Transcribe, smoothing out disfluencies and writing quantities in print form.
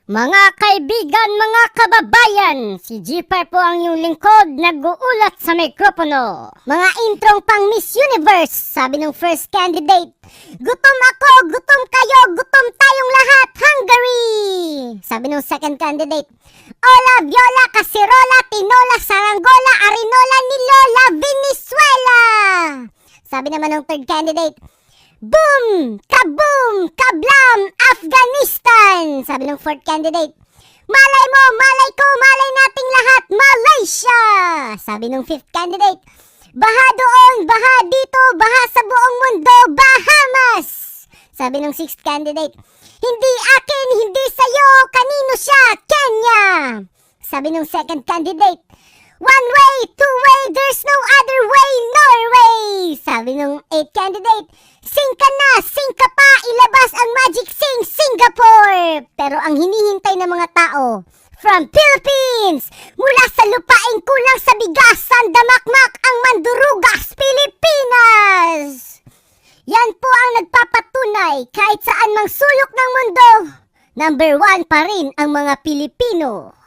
Mga kaibigan, mga kababayan, si Jeeper po ang iyong lingkod, nag-uulat sa mikropono. Mga introng pang Miss Universe, sabi ng first candidate. Gutom ako, gutom kayo, gutom tayong lahat, Hungary! Sabi ng second candidate. Ola, Viola, Cacerola, Tinola, Saranggola, Arinola, ni Lola, Venezuela! Sabi naman ng third candidate. Boom! Kaboom! Kablam! Afghanistan! Sabi ng fourth candidate. Malay mo, malay ko, malay nating lahat, Malaysia! Sabi ng fifth candidate. Baha doon, baha dito, baha sa buong mundo, Bahamas! Sabi ng sixth candidate. Hindi akin, hindi sa'yo, kanino siya, Kenya! Sabi ng second candidate. One way, two way, there's no other way, Norway! Sabi ng eighth candidate. Sing ka na, sing ka pa, ilabas ang Magic Sing Singapore! Pero ang hinihintay ng mga tao, from Philippines, mula sa lupaing kulang sa bigasan, damakmak ang mandurugas, Pilipinas! Yan po ang nagpapatunay kahit saan mang sulok ng mundo. Number 1 pa rin ang mga Pilipino.